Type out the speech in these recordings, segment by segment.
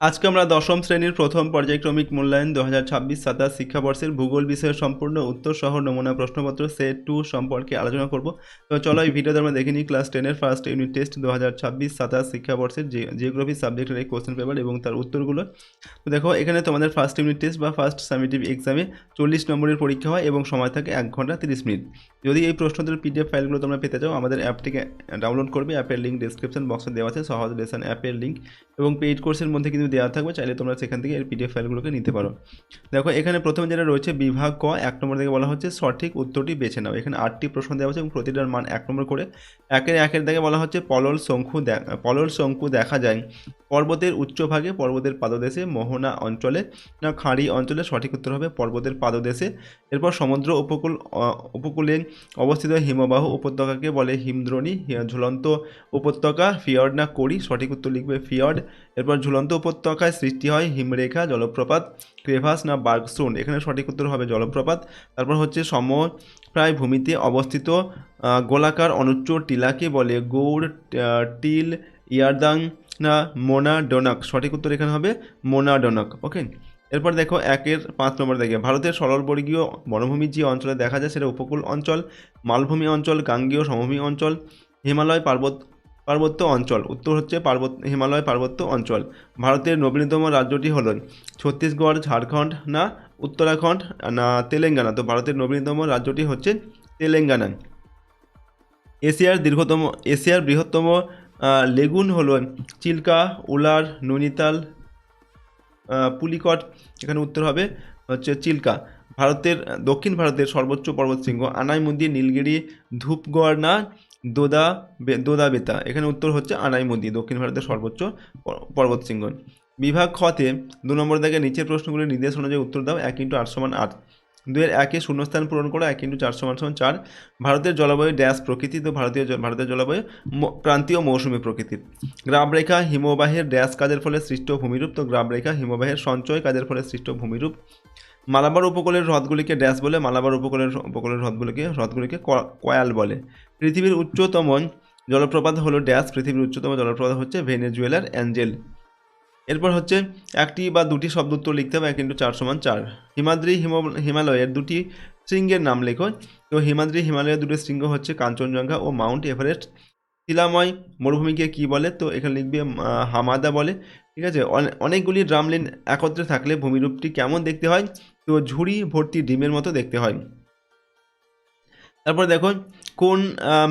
আজকে আমরা দশম শ্রেণীর প্রথম পর্যায়ক্রমিক মূল্যায়ন 2026-27 শিক্ষাবর্ষের ভূগোল বিষয়ের সম্পূর্ণ উত্তর সহ নমুনা প্রশ্নপত্র সেট 2 সম্পর্কে আলোচনা করব। তো চলো এই ভিডিওতে আমরা দেখে নিই ক্লাস 10-এর ফার্স্ট ইউনিট টেস্ট 2026-27 শিক্ষাবর্ষের জিওগ্রাফি সাবজেক্টের এই কোশ্চেন পেপার এবং তার উত্তরগুলো। তো দেখো এখানে তোমাদের ফার্স্ট ইউনিট টেস্ট বা ফার্স্ট সামেটিভ এক্সামে 40 নম্বরের পরীক্ষা হয় এবং সময় থাকে 1 ঘন্টা 30 মিনিট। যদি এই প্রশ্নদের পিডিএফ ফাইলগুলো তোমরা পেতে চাও আমাদের অ্যাপটিকে ডাউনলোড করবে। অ্যাপের লিঙ্ক ডেসক্রিপশন বক্সে দেওয়া আছে, সহজ লেসন অ্যাপের লিঙ্ক এবং পেইড কোর্সের মধ্যে কিন্তু দেওয়া থাকবে, চাইলে তোমরা সেখান থেকে এর পিডিএফ ফাইলগুলোকে নিতে পারো। দেখো এখানে প্রথমে যেটা রয়েছে বিভাগ ক, 1 নম্বর থেকে বলা হচ্ছে সঠিক উত্তরটি বেছে নাও। এখানে 8টি প্রশ্ন দেওয়া আছে এবং প্রতিটার মান 1 নম্বর করে। একের দাগে বলা হচ্ছে পলল শঙ্কু দেখা যায় পর্বতের উচ্চভাগে, পর্বতের পাদদেশে, মোহনা অঞ্চলে না খাঁড়ি অঞ্চলে। সঠিক উত্তর হবে পর্বতের পাদদেশে। এরপর সমুদ্র উপকূলে অবস্থিত হিমবাহ উপত্যকাকে বলে হিমদ্রোণী। ঝুলন্ত উপত্যকা ফিয়র্ড না করি, সঠিক উত্তর লিখবে ফিয়র্ড। এরপর ঝুলন্ত উপত্যকায় সৃষ্টি হয় হিমরেখা, জলপ্রপাত, ক্রেভাস না বার্গস্টোন, এখানে সঠিক উত্তর হবে জলপ্রপাত। তারপর হচ্ছে সমপ্রায় ভূমিতে অবস্থিত গোলাকার অনুচ্চ টিলাকে বলে গৌড়, টিল, ইয়ারদাং না মোনাডোনাক, সঠিক উত্তর এখানে হবে মোনাডোনাক। ওকে, এরপর দেখো 5 নম্বর দেখে ভারতের সরলবর্গীয় বনভূমি যে অঞ্চলে দেখা যায় সেটা উপকূল অঞ্চল, মালভূমি অঞ্চল, গাঙ্গেয় সমভূমি অঞ্চল, হিমালয় পার্বত্য অঞ্চল। উত্তর হচ্ছে হিমালয় পার্বত্য অঞ্চল। ভারতের নবীনতম রাজ্যটি হল ছত্তিশগড়, ঝাড়খণ্ড না উত্তরাখণ্ড না তেলেঙ্গানা। তো ভারতের নবীনতম রাজ্যটি হচ্ছে তেলেঙ্গানা। এশিয়ার বৃহত্তম লেগুন হলো চিল্কা, উলার, নৈনিতাল, পুলিকট, এখানে উত্তর হবে হচ্ছে চিল্কা। দক্ষিণ ভারতের সর্বোচ্চ পর্বতশৃঙ্গ আনাইমুদি, নীলগিরি, ধূপগড় না দোদাবেতা, এখানে উত্তর হচ্ছে আনাইমুদি, দক্ষিণ ভারতের সর্বোচ্চ পর্বতশৃঙ্গ। বিভাগ খতে 2 নম্বর দাগে নিচের প্রশ্নগুলির নির্দেশ অনুযায়ী উত্তর দাও। 1 × 8 = 8, 2 এর 1 শূন্যস্থান পূরণ করো। 1 × 4 = 4। ভারতের জলবায়ু ড্যাশ প্রকৃতি, তো ভারতের জলবায়ু ক্রান্তীয় মৌসুমী প্রকৃতির। গ্রাবরেখা হিমবাহের ড্যাশ কাজের ফলে সৃষ্ট ভূমিরূপ, তো গ্রাবরেখা হিমবাহের সঞ্চয় কাজের ফলে সৃষ্ট ভূমিরূপ। মালাবার উপকূলের হ্রদগুলিকে ড্যাশ বলে, মালাবার উপকূলের হ্রদগুলিকে কয়াল বলে। পৃথিবীর উচ্চতম জলপ্রপাত হলো ড্যাশ, পৃথিবীর উচ্চতম জলপ্রপাত হচ্ছে ভেনেজুয়েলার অ্যাঞ্জেল। এরপর হচ্ছে 1টি বা 2টি শব্দ উত্তর লিখতে হবে। 1 × 4 = 4। হিমাদ্রি হিমালয়ের 2টি শৃঙ্গের নাম লেখো। তো হিমাদ্রি হিমালয়ের 2টি শৃঙ্গ হচ্ছে কাঞ্চনজঙ্ঘা ও মাউন্ট এভারেস্ট। শিলাময় মরুভূমিকে কি বলে, তো এখানে লিখবে হামাদা বলে। ঠিক আছে, অনেকগুলি ড্রামলিন একত্রে থাকলে ভূমিরূপটি কেমন দেখতে হয়, তো ঝুড়ি ভর্তি ডিমের মতো দেখতে হয়। তারপর দেখো কোন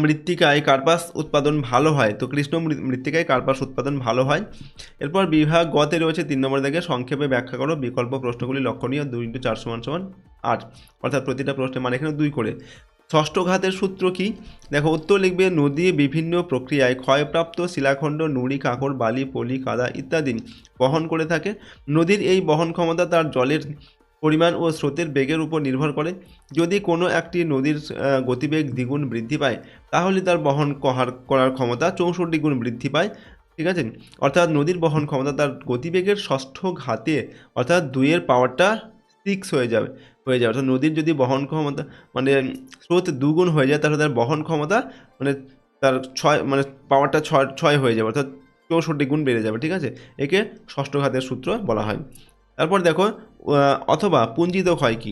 মৃত্তিকায় কার্পাস উৎপাদন ভালো হয়, তো কৃষ্ণ মৃত্তিকায় কার্পাস উৎপাদন ভালো হয়। এরপর বিভাগ গতে রয়েছে 3 নম্বর দাগে সংক্ষেপে ব্যাখ্যা করো বিকল্প প্রশ্নগুলি লক্ষণীয়। 2 × 4 = 8, অর্থাৎ প্রতিটা প্রশ্নের মানে এখানে 2 করে। ষষ্ঠ ঘাতের সূত্র কি, দেখো উত্তর লিখবে নদী বিভিন্ন প্রক্রিয়ায় ক্ষয়প্রাপ্ত শিলাখণ্ড, নুড়ি, কাঁকড়, বালি, পলি, কাদা ইত্যাদি বহন করে থাকে। নদীর এই বহন ক্ষমতা তার জলের পরিমাণ ও স্রোতের বেগের উপর নির্ভর করে। যদি কোনো একটি নদীর গতিবেগ দ্বিগুণ বৃদ্ধি পায় তাহলে তার বহন করার ক্ষমতা 64 গুণ বৃদ্ধি পায়। ঠিক আছে, অর্থাৎ নদীর বহন ক্ষমতা তার গতিবেগের ষষ্ঠ ঘাতে অর্থাৎ 2-এর পাওয়ারটা 6 হয়ে যাবে। অর্থাৎ নদীর যদি বহন ক্ষমতা মানে স্রোত 2 গুণ হয়ে যায় তাহলে তার বহন ক্ষমতা মানে তার 6 মানে পাওয়ারটা 6 হয়ে যাবে, অর্থাৎ 64 গুণ বেড়ে যাবে। ঠিক আছে, একে ষষ্ঠ ঘাতের সূত্র বলা হয়। তারপর দেখো অথবা পুঞ্জিত ক্ষয় কী,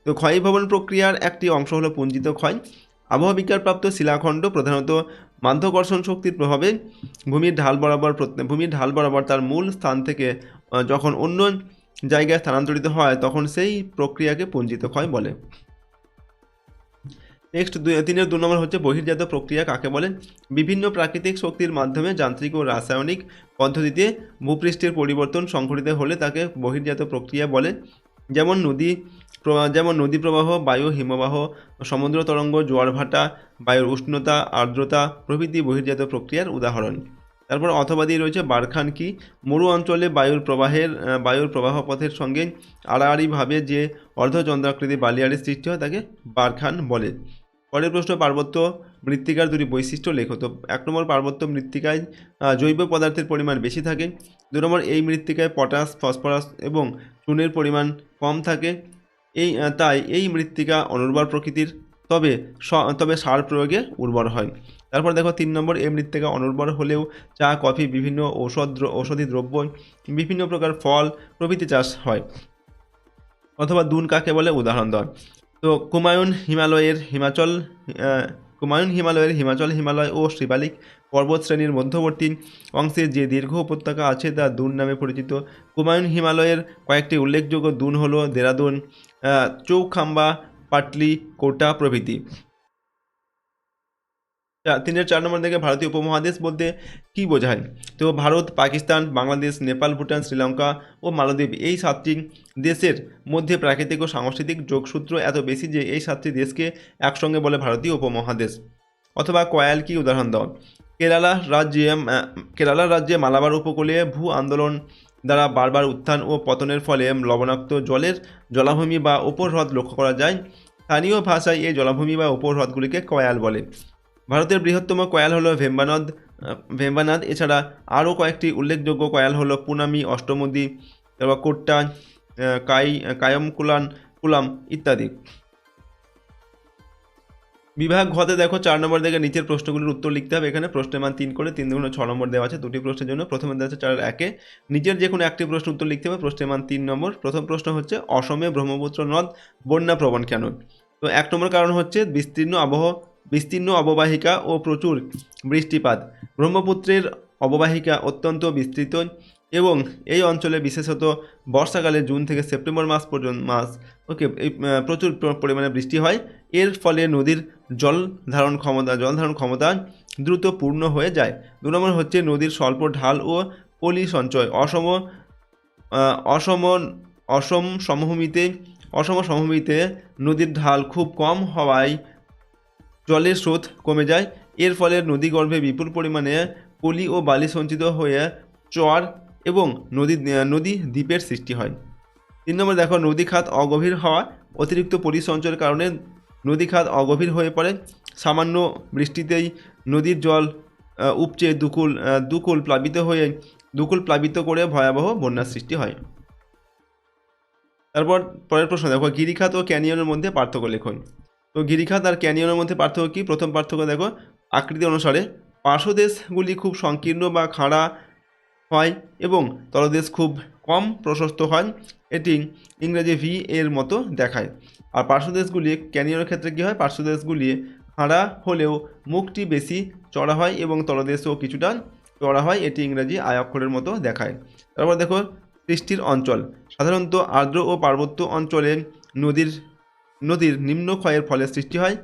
তো ক্ষয়ীভবন প্রক্রিয়ার একটি অংশ হলো পুঞ্জিত ক্ষয়। আবহাওয়া বিকারপ্রাপ্ত শিলাখণ্ড প্রধানত মাধ্যাকর্ষণ শক্তির প্রভাবে ভূমির ঢাল বরাবর তার মূল স্থান থেকে যখন অন্য জায়গায় স্থানান্তরিত হয় তখন সেই প্রক্রিয়াকে পুঞ্জিত ক্ষয় বলে। নেক্সট 3-এর 2 নম্বর হচ্ছে বহির্জাত প্রক্রিয়া কাকে বলে। বিভিন্ন প্রাকৃতিক শক্তির মাধ্যমে যান্ত্রিক ও রাসায়নিক পদ্ধতিতে ভূপৃষ্ঠের পরিবর্তন সংঘটিত হলে তাকে বহির্জাত প্রক্রিয়া বলে। যেমন নদী প্রবাহ, বায়ু হিমবাহ, সমুদ্র তরঙ্গ, জোয়ার ভাটা, বায়ুর উষ্ণতা, আর্দ্রতা প্রভৃতি বহির্জাত প্রক্রিয়ার উদাহরণ। তারপর অথবা দিয়ে রয়েছে বারখান কি, মরু অঞ্চলে বায়ুর প্রবাহ পথের সঙ্গে আড়াআড়িভাবে যে অর্ধচন্দ্রাকৃতি বালিয়াড়ির সৃষ্টি হয় তাকে বারখান বলে। পরের প্রশ্ন পার্বত্য মৃত্তিকার 2টি বৈশিষ্ট্য লেখো। তো 1 নম্বর পার্বত্য মৃত্তিকায় জৈব পদার্থের পরিমাণ বেশি থাকে। 2 নম্বর এই মৃত্তিকায় পটাশ, ফসফরাস এবং চুনের পরিমাণ কম থাকে। তাই এই মৃত্তিকা অনুর্বর প্রকৃতির, তবে সার প্রয়োগে উর্বর হয়। তারপর দেখো 3 নম্বর, এই মৃত্তিকা অনুর্বর হলেও চা, কফি, বিভিন্ন ঔষধি দ্রব্য, বিভিন্ন প্রকার ফল প্রভৃতি চাষ হয়। অথবা দুন কাকে বলে উদাহরণ দাও। তো কুমায়ুন হিমালয়ের হিমালয় ও শিবালিক পর্বত শ্রেণীর মধ্যবর্তী অংশে যে দীর্ঘ উপত্যকা আছে তা দুন নামে পরিচিত। কুমায়ুন হিমালয়ের কয়েকটি উল্লেখযোগ্য দুন হল দেরাদুন, চৌখাম্বা, পাটলি, কোটা প্রভৃতি। 4 নম্বর থেকে ভারতীয় উপমহাদেশ বলতে কি বোঝায়? তো ভারত, পাকিস্তান, বাংলাদেশ, নেপাল, ভুটান, শ্রীলঙ্কা ও মালদ্বীপ, এই 7টি দেশের মধ্যে প্রাকৃতিক ও সাংস্কৃতিক যোগসূত্র এত বেশি যে এই 7টি দেশকে একসঙ্গে বলে ভারতীয় উপমহাদেশ। অথবা কয়াল কি উদাহরণ দাও। কেরালা রাজ্যে মালাবার উপকূলে ভূ আন্দোলন দ্বারা বারবার উত্থান ও পতনের ফলে লবণাক্ত জলের জলাভূমি বা উপহ্রদ লক্ষ্য করা যায়। স্থানীয় ভাষায় এই জলাভূমি বা উপহ্রদগুলিকে কয়াল বলে। ভারতের বৃহত্তম কয়াল হলো ভেম্বানাদ। এছাড়া আরও কয়েকটি উল্লেখযোগ্য কয়াল হলো পুনামি, অষ্টমুদি, তারপর কোট্টা, কুলাম ইত্যাদি। বিভাগ ঘতে দেখো 4 নম্বর থেকে নিচের প্রশ্নগুলির উত্তর লিখতে হবে। এখানে প্রশ্নের মান 3 করে 3 দুগুণে 6 নম্বর দেওয়া আছে 2টি প্রশ্নের জন্য। প্রথমে দেওয়া আছে 4-1-এ নিচের যে কোনো একটি প্রশ্ন উত্তর লিখতে হবে। প্রশ্নের মান 3 নম্বর। প্রথম প্রশ্ন হচ্ছে অসমে ব্রহ্মপুত্র নদ বন্যাপ্রবণ কেন? তো 1 নম্বর কারণ হচ্ছে বিস্তীর্ণ অববাহিকা ও প্রচুর বৃষ্টিপাত। ব্রহ্মপুত্রের অববাহিকা অত্যন্ত বিস্তৃত এবং এই অঞ্চলে বিশেষত বর্ষাকালে জুন থেকে সেপ্টেম্বর মাস প্রচুর পরিমাণে বৃষ্টি হয়। এর ফলে নদীর জল ধারণ ক্ষমতা দ্রুত পূর্ণ হয়ে যায়। 2 নম্বর হচ্ছে নদীর স্বল্প ঢাল ও পলি সঞ্চয়। অসম সমভূমিতে নদীর ঢাল খুব কম হওয়ায় জলের স্রোত কমে যায়। এর ফলে নদীগর্ভে বিপুল পরিমাণে পলি ও বালি সঞ্চিত হয়ে চর এবং নদী দ্বীপের সৃষ্টি হয়। 3 নম্বর দেখো নদী খাত অগভীর হওয়া। অতিরিক্ত পলি সঞ্চয়ের কারণে নদী খাত অগভীর হয়ে পড়ে। সামান্য বৃষ্টিতেই নদীর জল উপচে দুকুল প্লাবিত করে ভয়াবহ বন্যার সৃষ্টি হয়। তারপর পরের প্রশ্ন দেখো গিরিখাত ও ক্যানিয়নের মধ্যে পার্থক্য লেখুন। তো গিরিখাত আর ক্যানিয়নের মধ্যে পার্থক্য কী? প্রথম পার্থক্য দেখো আকৃতি অনুসারে পার্শ্বদেশগুলি খুব সংকীর্ণ বা খাড়া হয় এবং তলদেশ খুব কম প্রশস্ত হয়। এটি ইংরেজি ভি এর মতো দেখায়। আর পার্শ্বদেশগুলি ক্যানিয়নের ক্ষেত্রে কী হয়? পার্শ্বদেশগুলি খাড়া হলেও মুখটি বেশি চড়া হয় এবং তলদেশও কিছুটা চড়া হয়। এটি ইংরেজি আই অক্ষরের মতো দেখায়। তারপর দেখো সৃষ্টির অঞ্চল। সাধারণত আর্দ্র ও পার্বত্য অঞ্চলে নদীর নিম্নক্ষয়ের ফলে সৃষ্টি হয়,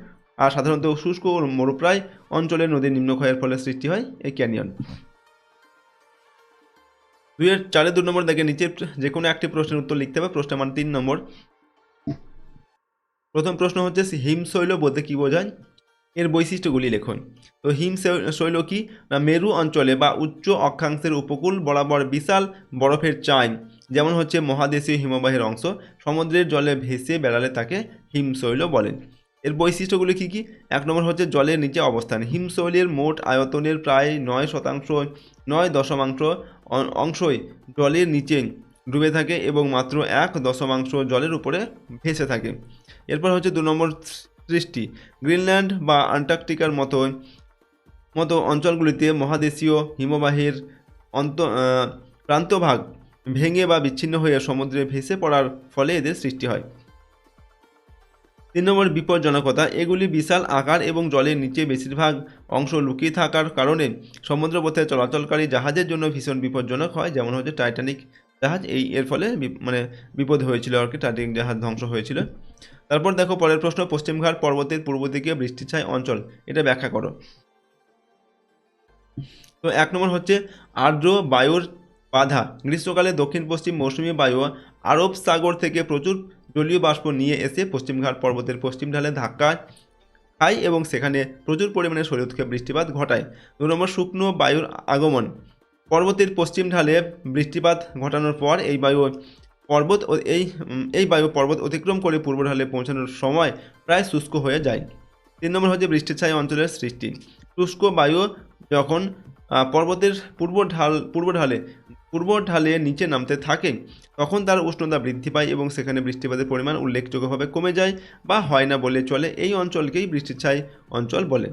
আর সাধারণত শুষ্ক ও মরুপ্রায় অঞ্চলে নদীর নিম্নক্ষয়ের ফলে সৃষ্টি হয় এই ক্যানিয়ন। 2 নম্বর দেখে নিচের যে কোনো একটি প্রশ্নের উত্তর লিখতে হবে। প্রশ্নের মান 3 নম্বর। প্রথম প্রশ্ন হচ্ছে হিমশৈল বলতে কী বোঝায়? এর বৈশিষ্ট্যগুলি লেখুন। তো হিমশৈল কি না মেরু অঞ্চলে বা উচ্চ অক্ষাংশের উপকূল বরাবর বিশাল বরফের চাই, যেমন হচ্ছে মহাদেশীয় হিমবাহের অংশ, সমুদ্রের জলে ভেসে বেড়ালে তাকে হিমশৈল বলেন। এর বৈশিষ্ট্যগুলি কী কী? 1 নম্বর হচ্ছে জলের নিচে অবস্থান। হিমশৈলের মোট আয়তনের প্রায় 9% অংশই জলের নিচে ডুবে থাকে এবং মাত্র 1% জলের উপরে ভেসে থাকে। এরপর হচ্ছে 2 নম্বর সৃষ্টি। গ্রিনল্যান্ড বা আন্টার্কটিকার মতো অঞ্চলগুলিতে মহাদেশীয় হিমবাহের প্রান্তভাগ ভেঙে বা বিচ্ছিন্ন হয়ে সমুদ্রে ভেসে পড়ার ফলে এদের সৃষ্টি হয়। 3 নম্বর বিপজ্জনকতা। এগুলি বিশাল আকার এবং জলের নিচে বেশিরভাগ অংশ লুকিয়ে থাকার কারণে সমুদ্রপথে চলাচলকারী জাহাজের জন্য ভীষণ বিপজ্জনক হয়, যেমন হচ্ছে টাইটানিক জাহাজ। এর ফলে বিপদ হয়েছিল আর কি, টাইটানিক জাহাজ ধ্বংস হয়েছিল। তারপর দেখো পরের প্রশ্ন পশ্চিমঘাট পর্বতের পূর্ব দিকে বৃষ্টিছায় অঞ্চল, এটা ব্যাখ্যা করো। তো 1 নম্বর হচ্ছে আর্দ্র বায়ুর বাধা। গ্রীষ্মকালে দক্ষিণ পশ্চিম মৌসুমী বায়ু আরব সাগর থেকে প্রচুর জলীয় বাষ্প নিয়ে এসে পশ্চিমঘাট পর্বতের পশ্চিম ঢালে ধাক্কা খায় এবং সেখানে প্রচুর পরিমাণে শরীরক্ষে বৃষ্টিপাত ঘটায়। 2 নম্বর শুকনো বায়ুর আগমন। পর্বতের পশ্চিম ঢালে বৃষ্টিপাত ঘটানোর পর এই বায়ু পর্বত অতিক্রম করে পূর্ব ঢালে পৌঁছানোর সময় প্রায় শুষ্ক হয়ে যায়। 3 নম্বর হচ্ছে বৃষ্টিছায়া অঞ্চলের সৃষ্টি। শুষ্ক বায়ু যখন পর্বতের পূর্ব ঢালে নিচে নামতে থাকে তখন তার উষ্ণতা বৃদ্ধি পায় এবং সেখানে বৃষ্টিপাতের পরিমাণ উল্লেখযোগ্যভাবে কমে যায় বা হয় না বলে চলে। এই অঞ্চলকেই বৃষ্টিছায়া অঞ্চল বলে।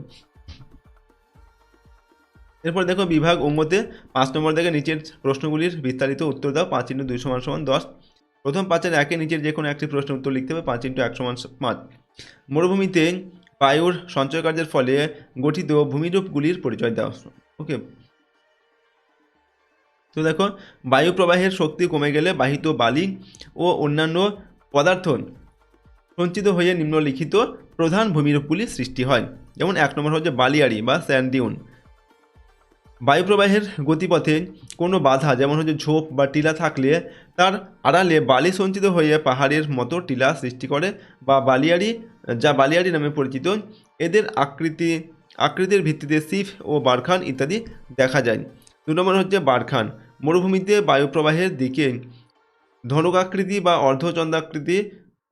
এরপর দেখো বিভাগ অঙ্গতে 5 নম্বর থেকে নিচের প্রশ্নগুলির বিস্তারিত উত্তর দাও। 5 × 2 = 10। প্রথম 5-এর একের নিচের যে কোনো একটি প্রশ্নের উত্তর লিখতে হবে। 5 × 1 = 5। মরুভূমিতে বায়ুর সঞ্চয় কার্যের ফলে গঠিত ভূমিরূপগুলির পরিচয় দাও। ওকে, তো দেখো বায়ু প্রবাহের শক্তি কমে গেলে বাহিত বালি ও অন্যান্য পদার্থ সঞ্চিত হয়ে নিম্নলিখিত প্রধান ভূমিরূপগুলি সৃষ্টি হয়। যেমন 1 নম্বর হচ্ছে বালিয়াড়ি বা স্যান্ড ডিউন। বায়ুপ্রবাহের গতিপথে কোনো বাধা যেমন হচ্ছে ঝোপ বা টিলা থাকলে তার আড়ালে বালি সঞ্চিত হয়ে পাহাড়ের মতো টিলা সৃষ্টি করে বা বালিয়াড়ি, যা বালিয়াড়ি নামে পরিচিত। এদের আকৃতির ভিত্তিতে সিফ ও বারখান ইত্যাদি দেখা যায়। 2 নম্বর হচ্ছে বারখান। মরুভূমিতে বায়ুপ্রবাহের দিকে ধনুকাকৃতি বা অর্ধচন্দ্রাকৃতি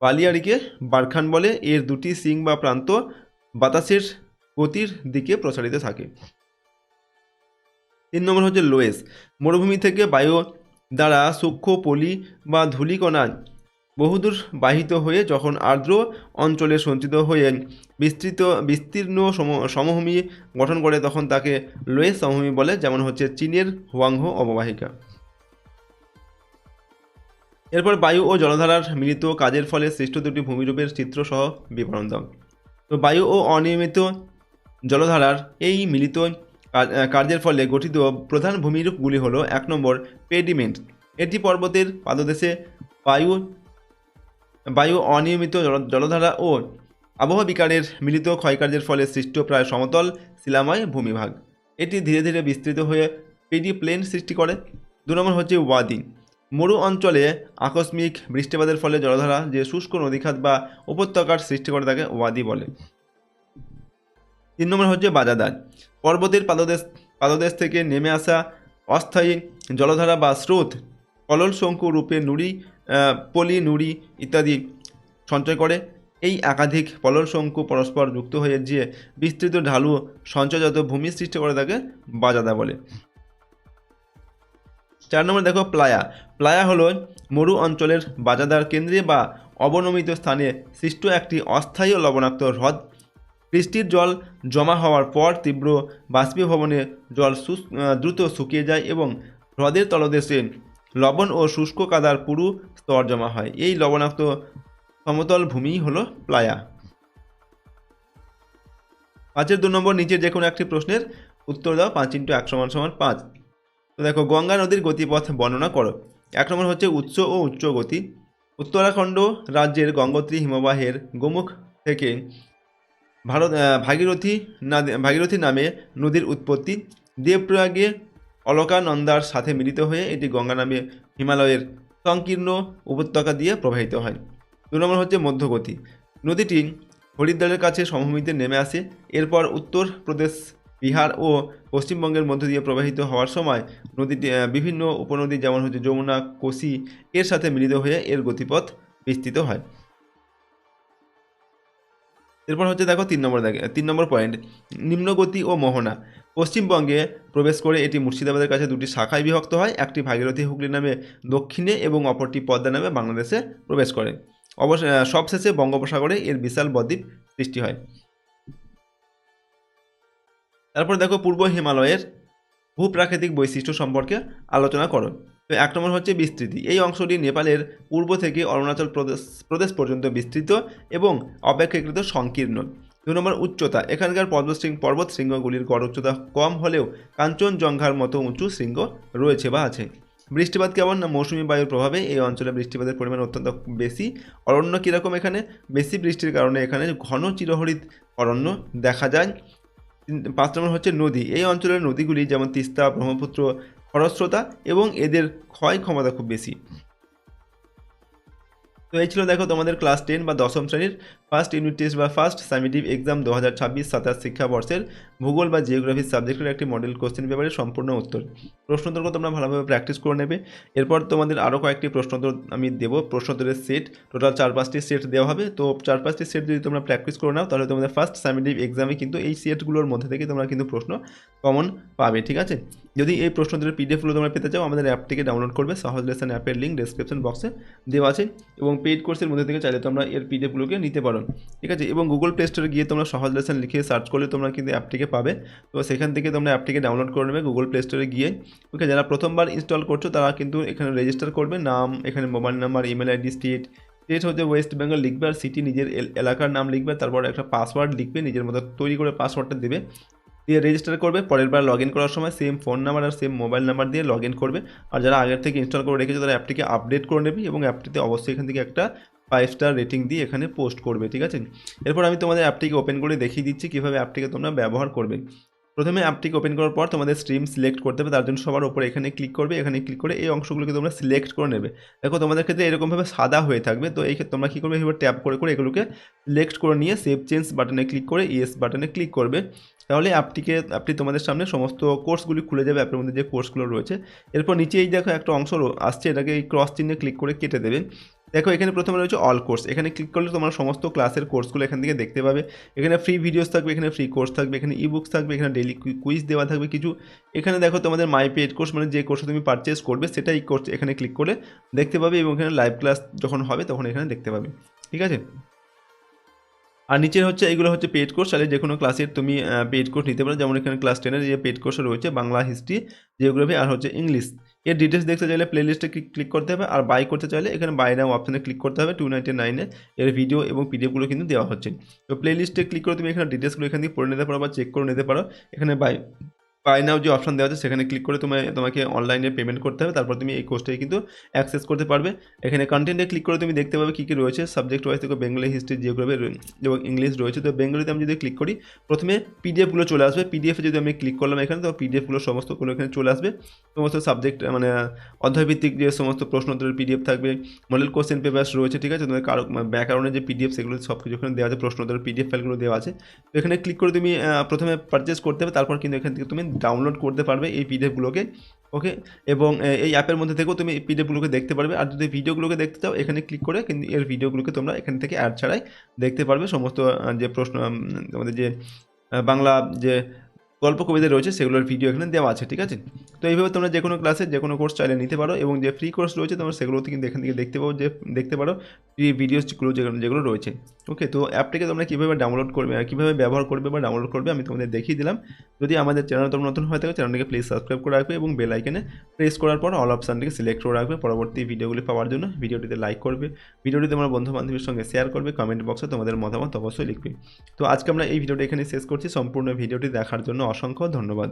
বালিয়াড়িকে বারখান বলে। এর দুটি শিং বা প্রান্ত বাতাসের গতির দিকে প্রসারিত থাকে। 3 নম্বর হচ্ছে লোয়েস। মরুভূমি থেকে বায়ু দ্বারা সূক্ষ্ম পলি বা ধূলিকণা বহুদূর বাহিত হয়ে যখন আর্দ্র অঞ্চলে সঞ্চিত হয়ে বিস্তীর্ণ সমভূমি গঠন করে তখন তাকে লোয়েস সমভূমি বলে, যেমন হচ্ছে চীনের হুয়াংহো অববাহিকা। এরপর বায়ু ও জলধারার মিলিত কাজের ফলে সৃষ্ট দুটি ভূমিরূপের চিত্র সহ বিবরণ দাও। তো বায়ু ও অনিয়মিত জলধারার এই মিলিত কার্যের ফলে গঠিত প্রধান ভূমিরূপগুলি হলো 1 নম্বর পেডিমেন্ট। এটি পর্বতের পাদদেশে বায়ু অনিয়মিত জলধারা ও আবহাওয়া বিকারের মিলিত ক্ষয়কার্যের ফলে সৃষ্ট প্রায় সমতল শিলাময় ভূমিভাগ। এটি ধীরে ধীরে বিস্তৃত হয়ে পেডি প্লেন সৃষ্টি করে। 2 নম্বর হচ্ছে ওয়াদি। মরু অঞ্চলে আকস্মিক বৃষ্টিপাতের ফলে জলধারা যে শুষ্ক নদীখাত বা উপত্যকার সৃষ্টি করে তাকে ওয়াদি বলে। 3 নম্বর হচ্ছে বাজাদার। পর্বতের পাদদেশ থেকে নেমে আসা অস্থায়ী জলধারা বা স্রোত কললশঙ্কু রূপে নুড়ি, পলি, নুড়ি ইত্যাদি সঞ্চয় করে। এই একাধিক পললশঙ্কু পরস্পর যুক্ত হয়ে যে বিস্তৃত ঢালু সঞ্চয়জাত ভূমি সৃষ্টি করে তাকে বাজাদা বলে। 4 নম্বর দেখো প্লায়া। প্লায়া হলো মরু অঞ্চলের বাজাদার কেন্দ্রে বা অবনমিত স্থানে সৃষ্ট একটি অস্থায়ী লবণাক্ত হ্রদ। বৃষ্টির জল জমা হওয়ার পর তীব্র বাষ্পীভবনে জল দ্রুত শুকিয়ে যায় এবং হ্রদের তলদেশে লবণ ও শুষ্ক কাদার পুরু স্তর জমা হয়। এই লবণাক্ত সমতল ভূমি হলো প্লায়া। 5-এর 2 নম্বর নিচের যে কোনো একটি প্রশ্নের উত্তর দাও। 5 × 1 = 5। তো দেখো গঙ্গা নদীর গতিপথ বর্ণনা করো। 1 নম্বর হচ্ছে উৎস ও উচ্চ গতি। উত্তরাখণ্ড রাজ্যের গঙ্গোত্রী হিমবাহের গোমুখ থেকে ভাগীরথী নামে নদীর উৎপত্তি। দেবপ্রয়াগে অলকানন্দার সাথে মিলিত হয়ে এটি গঙ্গা নামে হিমালয়ের সংকীর্ণ উপত্যকা দিয়ে প্রবাহিত হয়। 2 নম্বর হচ্ছে মধ্যগতি। নদীটি হরিদ্বারের কাছে সমভূমিতে নেমে আসে। এরপর উত্তরপ্রদেশ, বিহার ও পশ্চিমবঙ্গের মধ্য দিয়ে প্রবাহিত হওয়ার সময় নদীটি বিভিন্ন উপনদী যেমন হচ্ছে যমুনা, কোসি এর সাথে মিলিত হয়ে এর গতিপথ বিস্তৃত হয়। এরপর হচ্ছে দেখো 3 নম্বর পয়েন্ট, নিম্নগতি ও মোহনা। পশ্চিমবঙ্গে প্রবেশ করে এটি মুর্শিদাবাদের কাছে দুটি শাখায় বিভক্ত হয়। একটি ভাগীরথী হুগলি নামে দক্ষিণে এবং অপরটি পদ্মা নামে বাংলাদেশে প্রবেশ করে। সবশেষে বঙ্গোপসাগরে এর বিশাল বদ্বীপ সৃষ্টি হয়। তারপর দেখো পূর্ব হিমালয়ের ভূপ্রাকৃতিক বৈশিষ্ট্য সম্পর্কে আলোচনা করো। তো 1 নম্বর হচ্ছে বিস্তৃতি। এই অংশটি নেপালের পূর্ব থেকে অরুণাচল প্রদেশ পর্যন্ত বিস্তৃত এবং অপেক্ষাকৃত সংকীর্ণ। 2 নম্বর উচ্চতা। এখানকার পর্বত শৃঙ্গগুলির গড় উচ্চতা কম হলেও কাঞ্চনজঙ্ঘার মতো উঁচু শৃঙ্গ রয়েছে বা আছে। বৃষ্টিপাত কেমন না মৌসুমি বায়ুর প্রভাবে এই অঞ্চলে বৃষ্টিপাতের পরিমাণ অত্যন্ত বেশি। অরণ্য কীরকম, এখানে বেশি বৃষ্টির কারণে এখানে ঘন চিরহরিৎ অরণ্য দেখা যায়। 5 নম্বর হচ্ছে নদী। এই অঞ্চলের নদীগুলি যেমন তিস্তা, ব্রহ্মপুত্র খরস্রোতা এবং এদের ক্ষয় ক্ষমতা খুব বেশি। তো এই ছিল দেখো তোমাদের ক্লাস 10 বা 10ম শ্রেণীর ফার্স্ট ইউনিট টেস্ট বা ফার্স্ট সামেটিভ এক্সাম 2026-27 শিক্ষাবর্ষের ভূগোল বা জিওগ্রাফি সাবজেক্টের একটি মডেল কোশ্চেন পেপারের সম্পূর্ণ উত্তর। প্রশ্নোত্তরগুলো তোমরা ভালোভাবে প্র্যাকটিস করে নেবে। এরপর তোমাদের আরও কয়েকটি প্রশ্নোত্তর আমি দেবো। প্রশ্নোত্তরের সেট টোটাল 4-5টি সেট দেওয়া হবে। তো 4-5টি সেট যদি তোমরা প্র্যাকটিস করে নাও তাহলে তোমাদের ফার্স্ট সামেটিভ এক্সামে কিন্তু এই সেটগুলোর মধ্যে থেকে তোমরা কিন্তু প্রশ্ন কমন পাবে, ঠিক আছে। যদি এই প্রশ্নোত্তরের পিডিএফগুলো তোমরা পেতে চাও আমাদের অ্যাপটিকে ডাউনলোড করবে। সহজ লেসন অ্যাপের লিঙ্ক ডেসক্রিপশন বক্সে দেওয়া আছে এবং পেইড কোর্সের মধ্যে থেকে চাইলে তোমরা এর পিডিএফগুলোকে নিতে পারো, ঠিক আছে। এবং গুগল প্লে স্টোরে গিয়ে তোমরা সহজ লেসন লিখে সার্চ করলে তোমরা কিন্তু অ্যাপটিকে পাবে। তো সেখান থেকে তোমরা অ্যাপটিকে ডাউনলোড করে নেবে গুগল প্লে স্টোরে গিয়ে। ওকে, যারা প্রথমবার ইনস্টল করছো তারা কিন্তু এখানে রেজিস্টার করবে, নাম, এখানে mobile number, email ID, state হচ্ছে ওয়েস্ট বেঙ্গল লিখবে, আর সিটি নিজের এলাকার নাম লিখবে, তারপর একটা পাসওয়ার্ড লিখবে, নিজের মতো তৈরি করে পাসওয়ার্ডটা দেবে, দিয়ে রেজিস্টার করবে। পরের বার লগ ইন করার সময় সেম ফোন নাম্বার আর সেম মোবাইল নাম্বার দিয়ে লগ ইন করবে। আর যারা আগের থেকে ইনস্টল করে রেখেছে তারা অ্যাপটিকে আপডেট করে নেবে এবং অ্যাপটিতে অবশ্যই এখান থেকে একটা 5 স্টার রেটিং দিয়ে এখানে পোস্ট করবে, ঠিক আছে। এরপর আমি তোমাদের অ্যাপটিকে ওপেন করে দেখিয়ে দিচ্ছি কীভাবে অ্যাপটিকে তোমরা ব্যবহার করবে। প্রথমে অ্যাপটিকে ওপেন করার পর তোমাদের স্ট্রিম সিলেক্ট করতে হবে, তার জন্য সবার উপরে এখানে ক্লিক করবে। এখানে ক্লিক করে এই অংশগুলোকে তোমরা সিলেক্ট করে নেবে। দেখো তোমাদের ক্ষেত্রে এরকমভাবে সাদা হয়ে থাকবে, তো এই তোমরা কী করবে, এবার ট্যাপ করে এগুলোকে সিলেক্ট করে নিয়ে সেভ চেঞ্জ বাটনে ক্লিক করে ইয়েস বাটনে ক্লিক করবে। তাহলে অ্যাপটি তোমাদের সামনে সমস্ত কোর্সগুলি খুলে যাবে, অ্যাপের মধ্যে যে কোর্সগুলো রয়েছে। এরপর নিচে এই দেখো একটা অংশ আসছে, এটাকে এই ক্রস চিহ্নে ক্লিক করে কেটে দেবে। দেখো এখানে প্রথমে রয়েছে অল কোর্স, এখানে ক্লিক করলে তোমরা সমস্ত ক্লাসের কোর্সগুলো এখান থেকে দেখতে পাবে। এখানে ফ্রি ভিডিওস থাকবে, এখানে ফ্রি কোর্স থাকবে, এখানে ইবুকস থাকবে, এখানে ডেইলি কুইজ দেওয়া থাকবে কিছু। এখানে দেখো তোমাদের মাই পেড কোর্স, মানে যে কোর্সে তুমি পারচেস করবে সেটা এই কোর্স এখানে ক্লিক করে দেখতে পাবে, এবং এখানে লাইভ ক্লাস যখন হবে তখন এখানে দেখতে পাবে, ঠিক আছে। আর নিচের হচ্ছে এইগুলো হচ্ছে পেড কোর্স, চাইলে যে কোনো ক্লাসের তুমি পেড কোর্স নিতে পারো। যেমন এখানে ক্লাস 10-এর যে পেড কোর্স রয়েছে বাংলা, হিস্ট্রি, জিওগ্রাফি আর হচ্ছে ইংলিশ। এর ডিটেলস দেখতে চাইলে প্লে লিস্টে ক্লিক করতে হবে, আর বাই করতে চাইলে এখানে বাই নাও অপশানে ক্লিক করতে হবে। 299 এর ভিডিও এবং পিডিএফগুলো কিন্তু দেওয়া হচ্ছে। তো প্লে লিস্টে ক্লিক করে তুমি এখানে ডিটেলসগুলো এখান থেকে পড়ে নিতে পারো বা চেক করে নিতে পারো। এখানে বাই নাও যে অপশন দেওয়া আছে সেখানে ক্লিক করে তোমাকে অনলাইনে পেমেন্ট করতে হবে, তারপর তুমি এই কোর্সটাকে কিন্তু অ্যাক্সেস করতে পারবে। এখানে কন্টেন্টে ক্লিক করে তুমি দেখতে পাবে কী কী রয়েছে। সাবজেক্ট ওয়াইজ দেখো বেঙ্গলি, হিস্ট্রি, জিওগ্রাফি এবং ইংলিশ রয়েছে। তো বেঙ্গলিতে আমি যদি ক্লিক করি প্রথমে পিডিএফগুলো চলে আসবে। পিডিএফে যদি আমি ক্লিক করলাম এখানে, তো পিডিএফগুলো সমস্তগুলো এখানে চলে আসবে। সমস্ত সাবজেক্ট মানে অধ্যায়ভিত্তিক যে সমস্ত প্রশ্নোত্তরের পিডিএফ থাকবে, মডেল কোশ্চেন পেপার্স রয়েছে, ঠিক আছে। তোমাদের ব্যাকরণের যে পিডিএফ সেগুলো সব কিছু এখানে দেওয়া আছে, প্রশ্নোত্তরের পিডিএফ ফাইলগুলো দেওয়া আছে। তো এখানে ক্লিক করে তুমি প্রথমে পারচেস করতে হবে, তারপর কিন্তু এখান থেকে তুমি ডাউনলোড করতে পারবে এই পিডিএফগুলোকে, ওকে। এবং এই অ্যাপের মধ্যে থেকেও তুমি পিডিএফগুলোকে দেখতে পারবে। আর যদি ভিডিওগুলোকে দেখতে চাও এখানে ক্লিক করে কিন্তু এর ভিডিওগুলোকে তোমরা এখান থেকে অ্যাড ছাড়াই দেখতে পারবে। সমস্ত যে প্রশ্ন তোমাদের যে বাংলা যে গল্প কবিতা রয়েছে সেগুলোর ভিডিও এখানে দেওয়া আছে, ঠিক আছে। তো এইভাবে তোমরা যে কোনো ক্লাসে যে কোনো কোর্স চাইলে নিতে পারো, এবং যে ফ্রি কোর্স রয়েছে তোমরা সেগুলোতে কিন্তু এখান থেকে দেখতে পারো ফ্রি ভিডিওসগুলো যেগুলো রয়েছে, ওকে। তো অ্যাপটিকে তোমরা কীভাবে ডাউনলোড করবে, কীভাবে ব্যবহার করবে বা ডাউনলোড করবে আমি তোমাদের দেখিয়ে দিলাম। যদি আমাদের চ্যানেল তোমরা নতুন হয়ে থাকে চ্যানেলটিকে প্লিজ সাবস্ক্রাইব করে রাখবে এবং বেল আইকনে প্রেস করার পর অল অপশানটিকে সিলেক্ট করে রাখবে পরবর্তী ভিডিওগুলি পাওয়ার জন্য। ভিডিওটিতে লাইক করবে, ভিডিওটি তোমার বন্ধু বান্ধবীর সঙ্গে শেয়ার করবে, কমেন্ট বক্সে তোমাদের মতামত অবশ্যই লিখবে। তো আজকে আমরা এই ভিডিওটি এখানে শেষ করছি। সম্পূর্ণ ভিডিওটি দেখার জন্য অসংখ্য ধন্যবাদ।